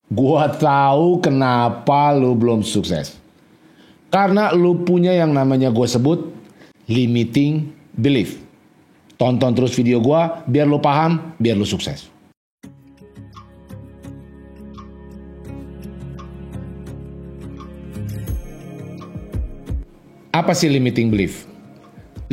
Gua tahu kenapa lu belum sukses. Karena lu punya yang namanya gue sebut limiting belief. Tonton terus video gua biar lu paham, biar lu sukses. Apa sih limiting belief?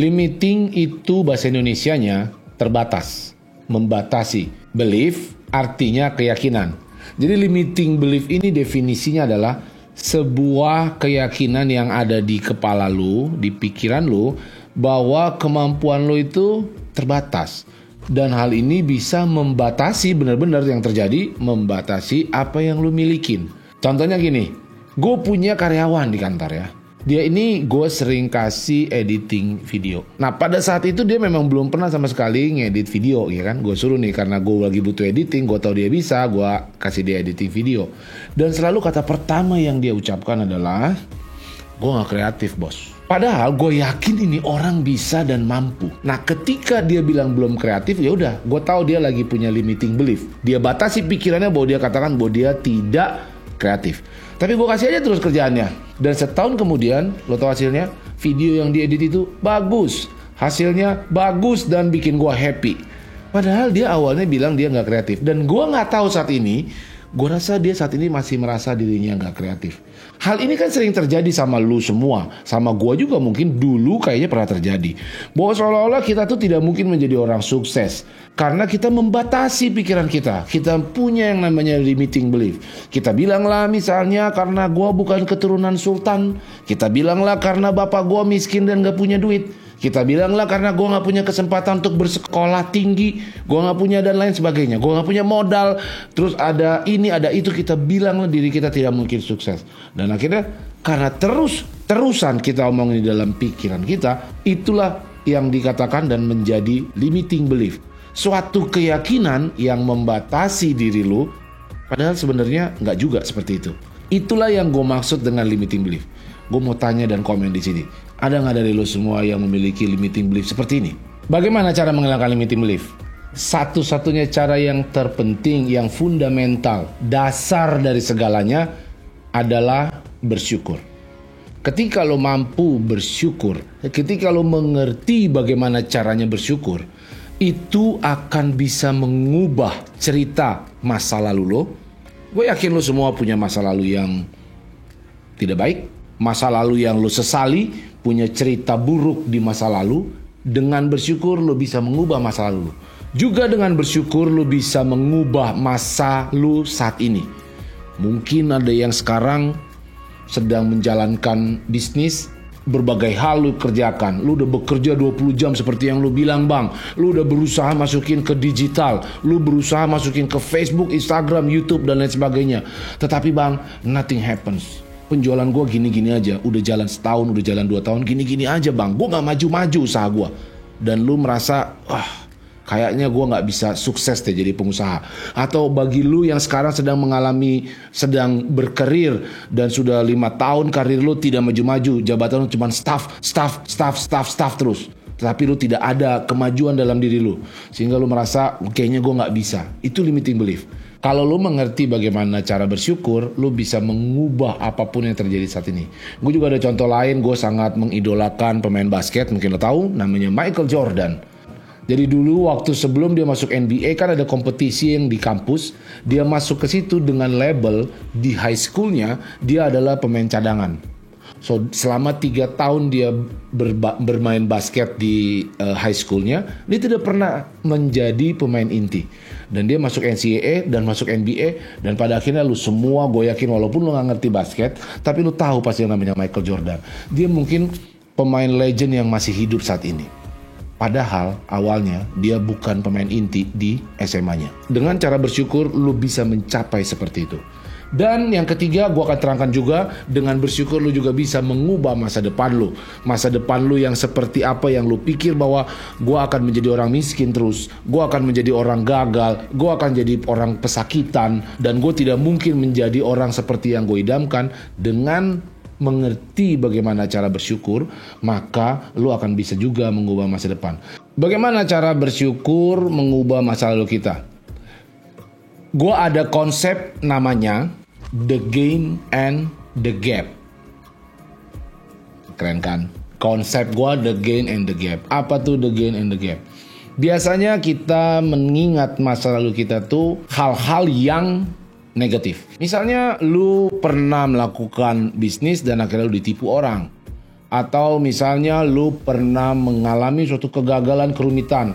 Limiting itu bahasa Indonesianya terbatas, membatasi. Belief artinya keyakinan. Jadi limiting belief ini definisinya adalah sebuah keyakinan yang ada di kepala lu, di pikiran lu, bahwa kemampuan lu itu terbatas. Dan hal ini bisa membatasi, benar-benar yang terjadi, membatasi apa yang lu milikin. Contohnya gini, gue punya karyawan di kantor ya. Dia ini gue sering kasih editing video. Nah pada saat itu dia memang belum pernah sama sekali ngedit video ya kan. Gue suruh nih karena gue lagi butuh editing. Gue tahu dia bisa, gue kasih dia editing video. Dan selalu kata pertama yang dia ucapkan adalah, gue gak kreatif bos. Padahal gue yakin ini orang bisa dan mampu. Nah ketika dia bilang belum kreatif, ya udah gue tahu dia lagi punya limiting belief. Dia batasi pikirannya bahwa dia katakan bahwa dia tidak kreatif. Tapi gue kasih aja terus kerjaannya. Dan setahun kemudian, lo tau hasilnya? Video yang diedit itu bagus. Hasilnya bagus dan bikin gue happy. Padahal dia awalnya bilang dia gak kreatif. Dan gue gak tahu saat ini, gue rasa dia saat ini masih merasa dirinya gak kreatif. Hal ini kan sering terjadi sama lu semua. Sama gue juga mungkin dulu kayaknya pernah terjadi. Bahwa seolah-olah kita tuh tidak mungkin menjadi orang sukses. Karena kita membatasi pikiran kita. Kita punya yang namanya limiting belief. Kita bilanglah misalnya karena gue bukan keturunan sultan. Kita bilanglah karena bapak gue miskin dan gak punya duit. Kita bilanglah karena gue gak punya kesempatan untuk bersekolah tinggi. Gue gak punya dan lain sebagainya. Gue gak punya modal. Terus ada ini ada itu. Kita bilanglah diri kita tidak mungkin sukses. Dan akhirnya karena terusan kita omongin di dalam pikiran kita. Itulah yang dikatakan dan menjadi limiting belief. Suatu keyakinan yang membatasi diri lu. Padahal sebenarnya gak juga seperti itu. Itulah yang gue maksud dengan limiting belief. Gue mau tanya dan komen di sini. Ada nggak dari lo semua yang memiliki limiting belief seperti ini? Bagaimana cara menghilangkan limiting belief? Satu-satunya cara yang terpenting, yang fundamental, dasar dari segalanya adalah bersyukur. Ketika lo mampu bersyukur, ketika lo mengerti bagaimana caranya bersyukur, itu akan bisa mengubah cerita masa lalu lo. Gue yakin lo semua punya masa lalu yang tidak baik, masa lalu yang lo sesali, punya cerita buruk di masa lalu. Dengan bersyukur lo bisa mengubah masa lalu lo. Juga dengan bersyukur lo bisa mengubah masa lo saat ini. Mungkin ada yang sekarang sedang menjalankan bisnis, berbagai hal lo kerjakan. Lo udah bekerja 20 jam seperti yang lo bilang bang. Lo udah berusaha masukin ke digital. Lo berusaha masukin ke Facebook, Instagram, YouTube dan lain sebagainya. Tetapi bang, nothing happens. Penjualan gue gini-gini aja. Udah jalan setahun, udah jalan 2 tahun, gini-gini aja bang. Gue gak maju-maju usaha gue. Dan lu merasa, kayaknya gue gak bisa sukses deh jadi pengusaha. Atau bagi lu yang sekarang sedang berkarir dan sudah 5 tahun karir lu tidak maju-maju. Jabatan lu cuma staff terus. Tapi lu tidak ada kemajuan dalam diri lu. Sehingga lu merasa, kayaknya gue gak bisa. Itu limiting belief. Kalau lu mengerti bagaimana cara bersyukur, lu bisa mengubah apapun yang terjadi saat ini. Gue juga ada contoh lain, gue sangat mengidolakan pemain basket, mungkin lo tahu, namanya Michael Jordan. Jadi dulu waktu sebelum dia masuk NBA kan ada kompetisi yang di kampus, dia masuk ke situ dengan label di high schoolnya, dia adalah pemain cadangan. So selama 3 tahun dia bermain basket di high schoolnya, dia tidak pernah menjadi pemain inti. Dan dia masuk NCAA dan masuk NBA. Dan pada akhirnya lu semua, gue yakin walaupun lu gak ngerti basket, tapi lu tahu pasti yang namanya Michael Jordan. Dia mungkin pemain legend yang masih hidup saat ini. Padahal awalnya dia bukan pemain inti di SMA-nya. Dengan cara bersyukur lu bisa mencapai seperti itu. Dan yang ketiga gue akan terangkan juga, dengan bersyukur lu juga bisa mengubah masa depan lu. Masa depan lu yang seperti apa yang lu pikir bahwa gue akan menjadi orang miskin terus, gue akan menjadi orang gagal, gue akan jadi orang pesakitan, dan gue tidak mungkin menjadi orang seperti yang gue idamkan. Dengan mengerti bagaimana cara bersyukur, maka lu akan bisa juga mengubah masa depan. Bagaimana cara bersyukur mengubah masa lalu kita? Gue ada konsep namanya the gain and the gap. Keren kan? Konsep gue the gain and the gap. Apa tuh the gain and the gap? Biasanya kita mengingat masa lalu kita tuh hal-hal yang negatif. Misalnya lu pernah melakukan bisnis dan akhirnya lu ditipu orang. Atau misalnya lu pernah mengalami suatu kegagalan, kerumitan.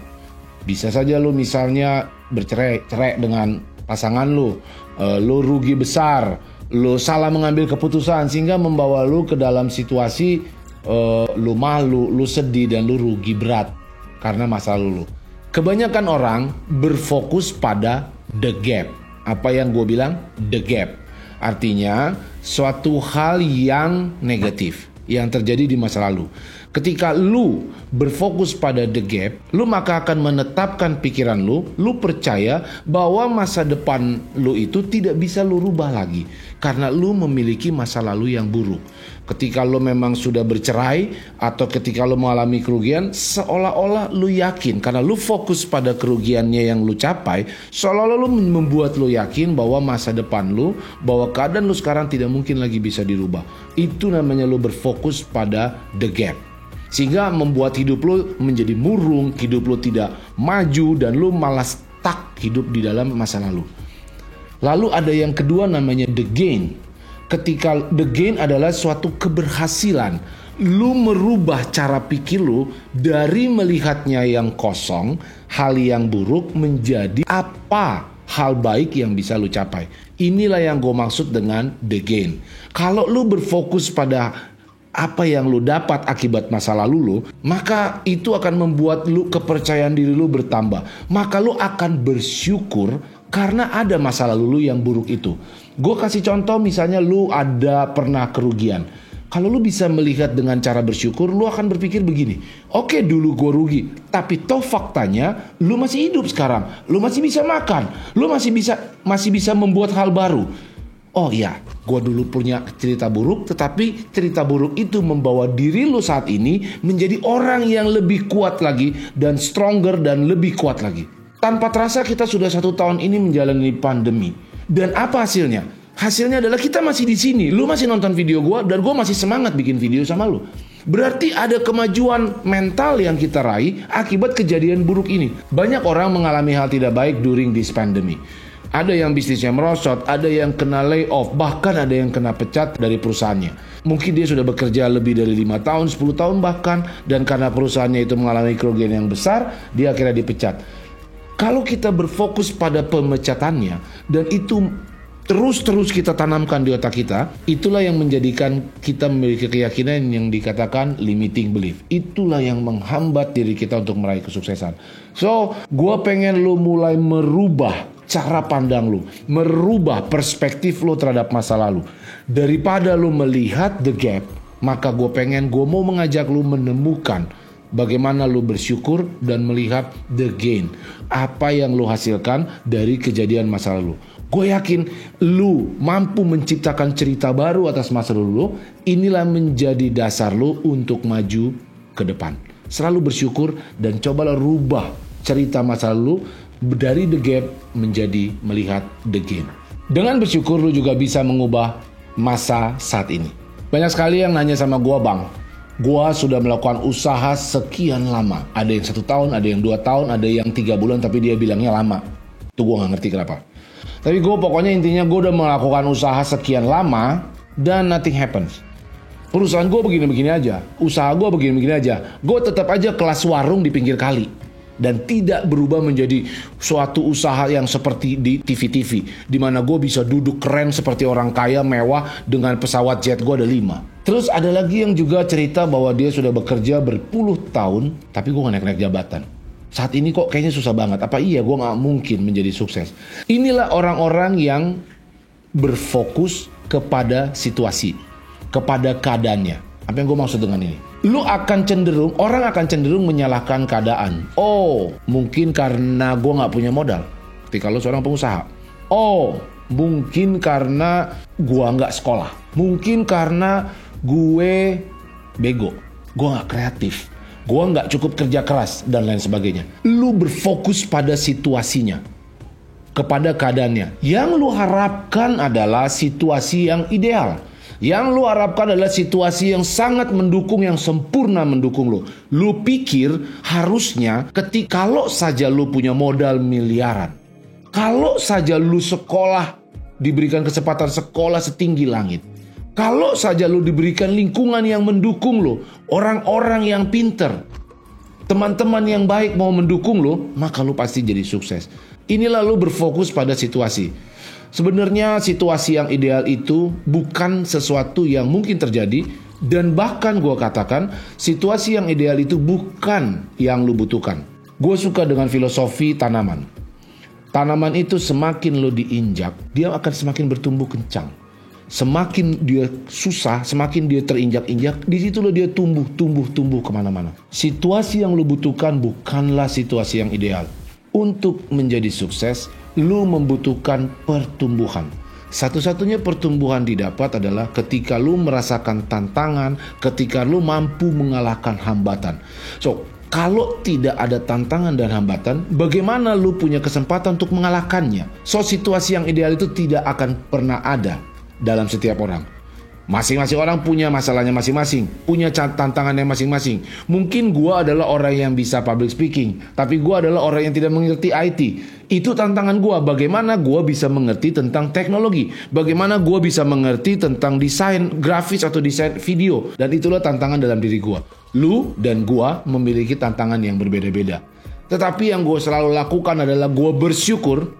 Bisa saja lu misalnya bercerai dengan pasangan lu rugi besar, lu salah mengambil keputusan sehingga membawa lu ke dalam situasi lu malu, lu sedih dan lu rugi berat karena masa lalu lu. Kebanyakan orang berfokus pada the gap. Apa yang gue bilang? The gap. Artinya suatu hal yang negatif yang terjadi di masa lalu. Ketika lu berfokus pada the gap, lu maka akan menetapkan pikiran lu percaya bahwa masa depan lu itu tidak bisa lu rubah lagi. Karena lu memiliki masa lalu yang buruk. Ketika lu memang sudah bercerai atau ketika lu mengalami kerugian, seolah-olah lu yakin. Karena lu fokus pada kerugiannya yang lu capai, seolah-olah lu membuat lu yakin bahwa masa depan lu, bahwa keadaan lu sekarang tidak mungkin lagi bisa dirubah. Itu namanya lu berfokus pada the gap. Sehingga membuat hidup lo menjadi murung, hidup lo tidak maju, dan lo malah stuck hidup di dalam masa lalu. Lalu ada yang kedua namanya the gain. Ketika the gain adalah suatu keberhasilan. Lo merubah cara pikir lo dari melihatnya yang kosong, hal yang buruk menjadi apa hal baik yang bisa lo capai. Inilah yang gue maksud dengan the gain. Kalau lo berfokus pada apa yang lu dapat akibat masa lalu lu, maka itu akan membuat lu kepercayaan diri lu bertambah. Maka lu akan bersyukur karena ada masa lalu lu yang buruk itu. Gue kasih contoh, misalnya lu ada pernah kerugian. Kalau lu bisa melihat dengan cara bersyukur, lu akan berpikir begini. Oke, dulu gue rugi, tapi toh faktanya lu masih hidup sekarang. Lu masih bisa makan, lu masih bisa membuat hal baru. Oh iya, gue dulu punya cerita buruk, tetapi cerita buruk itu membawa diri lo saat ini menjadi orang yang lebih kuat lagi dan stronger dan lebih kuat lagi. Tanpa terasa kita sudah 1 tahun ini menjalani pandemi. Dan apa hasilnya? Hasilnya adalah kita masih di sini. Lo masih nonton video gue dan gue masih semangat bikin video sama lo. Berarti ada kemajuan mental yang kita raih akibat kejadian buruk ini. Banyak orang mengalami hal tidak baik during this pandemic. Ada yang bisnisnya merosot, ada yang kena layoff, bahkan ada yang kena pecat dari perusahaannya. Mungkin dia sudah bekerja lebih dari 5 tahun, 10 tahun bahkan, dan karena perusahaannya itu mengalami kerugian yang besar, dia akhirnya dipecat. Kalau kita berfokus pada pemecatannya, dan itu terus kita tanamkan di otak kita, itulah yang menjadikan kita memiliki keyakinan yang dikatakan limiting belief. Itulah yang menghambat diri kita untuk meraih kesuksesan. So, gue pengen lu mulai merubah cara pandang lu, merubah perspektif lu terhadap masa lalu. Daripada lu melihat the gap, maka gue mau mengajak lu menemukan bagaimana lu bersyukur dan melihat the gain. Apa yang lu hasilkan dari kejadian masa lalu. Gue yakin lu mampu menciptakan cerita baru atas masa lalu lu. Inilah menjadi dasar lu untuk maju ke depan. Selalu bersyukur dan cobalah rubah cerita masa lalu dari the gap menjadi melihat the gain. Dengan bersyukur lu juga bisa mengubah masa saat ini. Banyak sekali yang nanya sama gua, Bang, gua sudah melakukan usaha sekian lama. Ada yang 1 tahun, ada yang 2 tahun, ada yang 3 bulan, tapi dia bilangnya lama. Itu gua gak ngerti kenapa. Tapi gua pokoknya intinya gua udah melakukan usaha sekian lama dan nothing happens. Perusahaan gua begini-begini aja, usaha gua begini-begini aja. Gua tetap aja kelas warung di pinggir kali. Dan tidak berubah menjadi suatu usaha yang seperti di TV-TV, di mana gue bisa duduk keren seperti orang kaya mewah dengan pesawat jet gue ada 5. Terus ada lagi yang juga cerita bahwa dia sudah bekerja berpuluh tahun, tapi gue gak naik-naik jabatan. Saat ini kok kayaknya susah banget. Apa iya gue gak mungkin menjadi sukses? Inilah orang-orang yang berfokus kepada situasi, kepada keadaannya. Apa yang gue maksud dengan ini? Orang akan cenderung menyalahkan keadaan. Oh, mungkin karena gue gak punya modal. Ketika lo seorang pengusaha. Oh, mungkin karena gue gak sekolah. Mungkin karena gue bego. Gue gak kreatif. Gue gak cukup kerja keras dan lain sebagainya. Lu berfokus pada situasinya. kepada keadaannya. Yang lu harapkan adalah situasi yang ideal. Yang lu harapkan adalah situasi yang sangat mendukung, yang sempurna mendukung lu. Lu pikir harusnya kalau saja lu punya modal miliaran, kalau saja lu sekolah, diberikan kesempatan sekolah setinggi langit, kalau saja lu diberikan lingkungan yang mendukung lu, orang-orang yang pinter, teman-teman yang baik mau mendukung lu, maka lu pasti jadi sukses. Inilah lu berfokus pada situasi. Sebenarnya situasi yang ideal itu bukan sesuatu yang mungkin terjadi, dan bahkan gue katakan situasi yang ideal itu bukan yang lu butuhkan. Gue suka dengan filosofi tanaman. Tanaman itu semakin lu diinjak, dia akan semakin bertumbuh kencang. Semakin dia susah, semakin dia terinjak-injak, di situ lo dia tumbuh kemana-mana. Situasi yang lu butuhkan bukanlah situasi yang ideal. Untuk menjadi sukses, lu membutuhkan pertumbuhan. Satu-satunya pertumbuhan didapat adalah ketika lu merasakan tantangan, ketika lu mampu mengalahkan hambatan. So, kalau tidak ada tantangan dan hambatan, bagaimana lu punya kesempatan untuk mengalahkannya? So, situasi yang ideal itu tidak akan pernah ada dalam setiap orang. Masing-masing orang punya masalahnya masing-masing, punya tantangannya masing-masing. Mungkin gua adalah orang yang bisa public speaking, tapi gua adalah orang yang tidak mengerti IT. Itu tantangan gua. Bagaimana gua bisa mengerti tentang teknologi? Bagaimana gua bisa mengerti tentang desain grafis atau desain video? Dan itulah tantangan dalam diri gua. Lu dan gua memiliki tantangan yang berbeda-beda. Tetapi yang gua selalu lakukan adalah gua bersyukur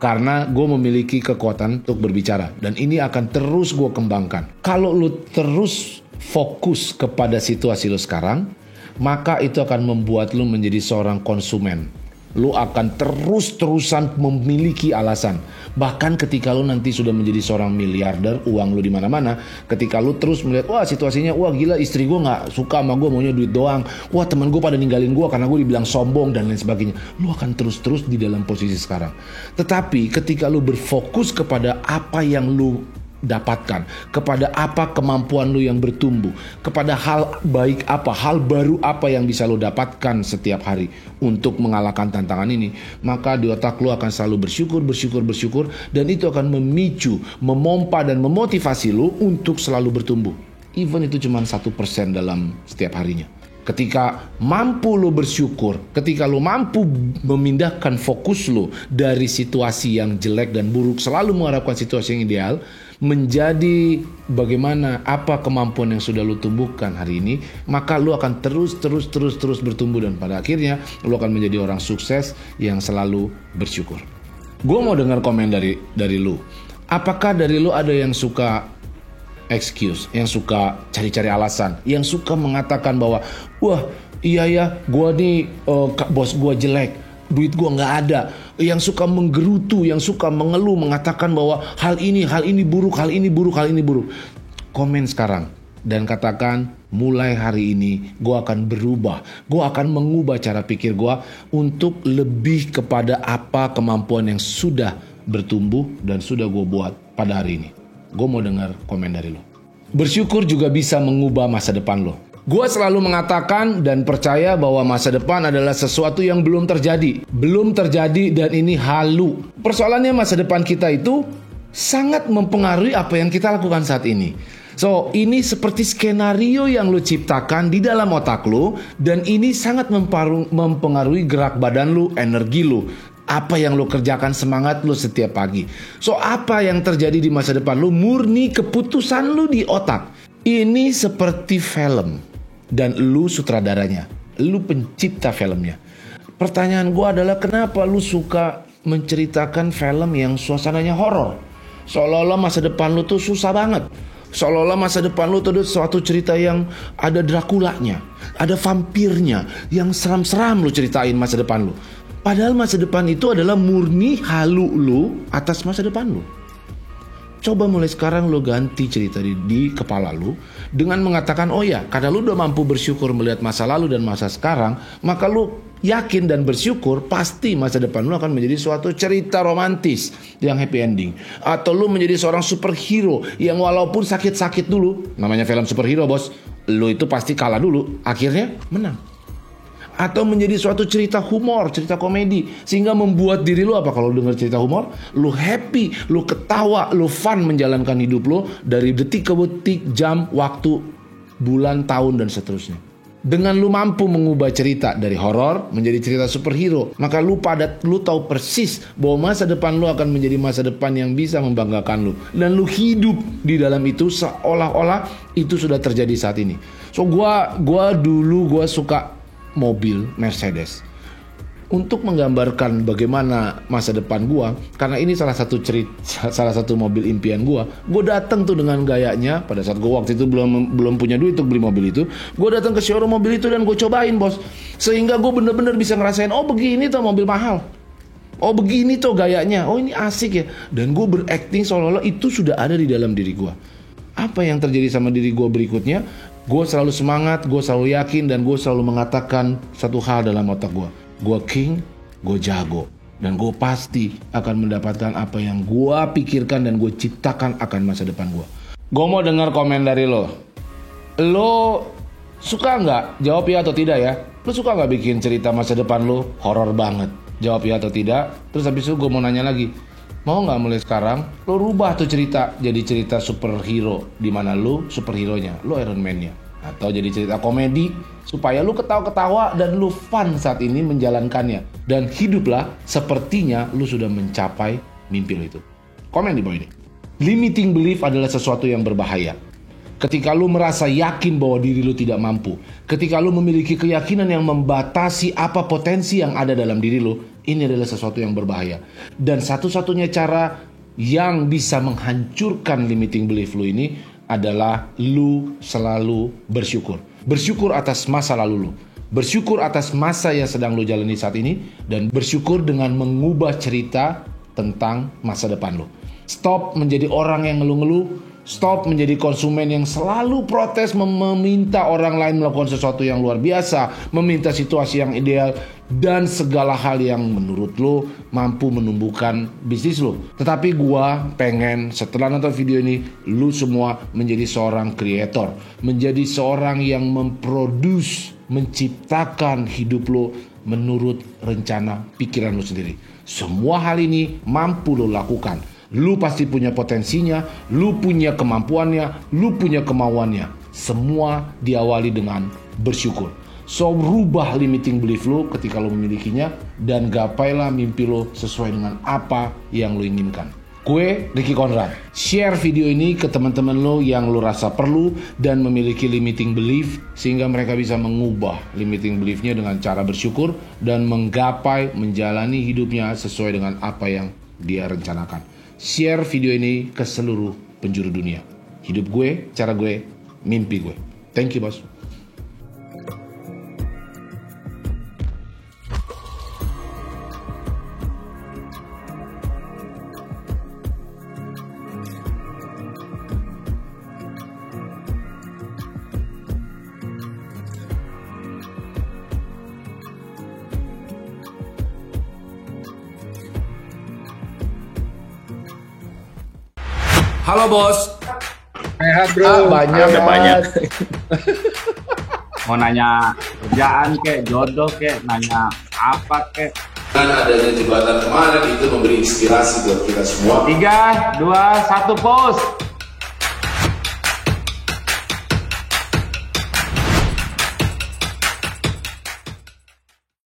karena gue memiliki kekuatan untuk berbicara. Dan ini akan terus gue kembangkan. Kalau lu terus fokus kepada situasi lu sekarang, maka itu akan membuat lu menjadi seorang konsumen. Lu akan terus-terusan memiliki alasan. Bahkan ketika lu nanti sudah menjadi seorang miliarder, uang lu di mana-mana, ketika lu terus melihat, wah situasinya, wah gila istri gue gak suka sama gue, maunya duit doang, wah temen gue pada ninggalin gue karena gue dibilang sombong dan lain sebagainya. Lu akan terus-terus di dalam posisi sekarang. Tetapi ketika lu berfokus kepada apa yang lu dapatkan, kepada apa kemampuan lu yang bertumbuh, kepada hal baik apa, hal baru apa yang bisa lu dapatkan setiap hari untuk mengalahkan tantangan ini, maka di otak lu akan selalu bersyukur, dan itu akan memicu, memompa dan memotivasi lu untuk selalu bertumbuh. Even itu cuma 1% dalam setiap harinya. Ketika mampu lu bersyukur, ketika lu mampu memindahkan fokus lu dari situasi yang jelek dan buruk, selalu mengharapkan situasi yang ideal, menjadi bagaimana apa kemampuan yang sudah lu tumbuhkan hari ini, maka lu akan terus bertumbuh, dan pada akhirnya lu akan menjadi orang sukses yang selalu bersyukur. Gue mau dengar komen dari lu. Apakah dari lu ada yang suka excuse, yang suka cari-cari alasan, yang suka mengatakan bahwa wah iya ya gue nih bos gue jelek, duit gue nggak ada, yang suka menggerutu, yang suka mengeluh, mengatakan bahwa hal ini buruk. Komen sekarang dan katakan, mulai hari ini gue akan berubah, gue akan mengubah cara pikir gue untuk lebih kepada apa kemampuan yang sudah bertumbuh dan sudah gue buat pada hari ini. Gue mau dengar komen dari lo. Bersyukur juga bisa mengubah masa depan lo. Gue selalu mengatakan dan percaya bahwa masa depan adalah sesuatu yang belum terjadi. Belum terjadi dan ini halu. Persoalannya masa depan kita itu sangat mempengaruhi apa yang kita lakukan saat ini. So, ini seperti skenario yang lo ciptakan di dalam otak lo, dan ini sangat mempengaruhi gerak badan lo, energi lo. Apa yang lo kerjakan, semangat lo setiap pagi. So, apa yang terjadi di masa depan lo murni keputusan lo di otak. Ini seperti film, dan lo sutradaranya, lo pencipta filmnya. Pertanyaan gue adalah, kenapa lo suka menceritakan film yang suasananya horor? Seolah-olah masa depan lo tuh susah banget. Seolah-olah masa depan lo tuh ada suatu cerita yang ada Draculanya, ada vampirnya, yang seram-seram lo ceritain masa depan lo. Padahal masa depan itu adalah murni halu lu atas masa depan lu. Coba mulai sekarang lu ganti cerita di kepala lu dengan mengatakan, oh ya, karena lu udah mampu bersyukur melihat masa lalu dan masa sekarang, maka lu yakin dan bersyukur pasti masa depan lu akan menjadi suatu cerita romantis yang happy ending. Atau lu menjadi seorang superhero yang walaupun sakit-sakit dulu, namanya film superhero bos, lu itu pasti kalah dulu, akhirnya menang. atau menjadi suatu cerita humor, cerita komedi, sehingga membuat diri lu apa kalau dengar cerita humor, lu happy, lu ketawa, lu fun menjalankan hidup lu dari detik ke detik, jam, waktu, bulan, tahun, dan seterusnya. Dengan lu mampu mengubah cerita dari horor menjadi cerita superhero, maka lu tahu persis bahwa masa depan lu akan menjadi masa depan yang bisa membanggakan lu, dan lu hidup di dalam itu seolah-olah itu sudah terjadi saat ini. So gua dulu suka mobil Mercedes. Untuk menggambarkan bagaimana masa depan gua, karena ini salah satu mobil impian gua datang tuh dengan gayanya. Pada saat gua waktu itu belum punya duit untuk beli mobil itu, gua datang ke showroom mobil itu dan gua cobain, bos. Sehingga gua bener-bener bisa ngerasain, oh begini tuh mobil mahal, oh begini tuh gayanya, oh ini asik ya. Dan gua berakting seolah-olah itu sudah ada di dalam diri gua. Apa yang terjadi sama diri gua berikutnya? Gua selalu semangat, gua selalu yakin, dan gua selalu mengatakan satu hal dalam otak gua. Gue king, gue jago, dan gue pasti akan mendapatkan apa yang gue pikirkan dan gue ciptakan akan masa depan gue. Gue mau dengar komen dari lo. Lo suka nggak? Jawab ya atau tidak ya. Lo suka nggak bikin cerita masa depan lo horor banget? Jawab ya atau tidak. Terus habis itu gue mau nanya lagi. Mau nggak mulai sekarang lo rubah tuh cerita jadi cerita superhero, di mana lo superhero-nya, lo Iron Man-nya, atau jadi cerita komedi supaya lu ketawa-ketawa dan lu fun saat ini menjalankannya, dan hiduplah sepertinya lu sudah mencapai mimpi lu itu. Komen di bawah ini. Limiting belief adalah sesuatu yang berbahaya. Ketika lu merasa yakin bahwa diri lu tidak mampu, ketika lu memiliki keyakinan yang membatasi apa potensi yang ada dalam diri lu, ini adalah sesuatu yang berbahaya. Dan satu-satunya cara yang bisa menghancurkan limiting belief lu ini adalah lu selalu bersyukur. Bersyukur atas masa lalu lu, bersyukur atas masa yang sedang lu jalani saat ini, dan bersyukur dengan mengubah cerita tentang masa depan lu. Stop menjadi orang yang ngeluh-ngeluh, stop menjadi konsumen yang selalu protes, meminta orang lain melakukan sesuatu yang luar biasa, meminta situasi yang ideal, dan segala hal yang menurut lo mampu menumbuhkan bisnis lo. Tetapi gua pengen setelah nonton video ini, lu semua menjadi seorang kreator, menjadi seorang yang memproduce, menciptakan hidup lo menurut rencana pikiran lo sendiri. Semua hal ini mampu lo lakukan. Lu pasti punya potensinya, lu punya kemampuannya, lu punya kemauannya. Semua diawali dengan bersyukur. So, rubah limiting belief lu ketika lu memilikinya, dan gapailah mimpi lu sesuai dengan apa yang lu inginkan. Gue Ricky Conrad. Share video ini ke teman-teman lo yang lo rasa perlu dan memiliki limiting belief, sehingga mereka bisa mengubah limiting beliefnya dengan cara bersyukur dan menggapai menjalani hidupnya sesuai dengan apa yang dia rencanakan. Share video ini ke seluruh penjuru dunia. Hidup gue, cara gue, mimpi gue. Thank you, bos. Halo bos. Sehat bro. Banyak. Mau nanya kerjaan kek, jodoh kek, nanya apa kek. Dengan adanya jembatan kemarin itu memberi inspirasi buat kita semua. 3, 2, 1 pause.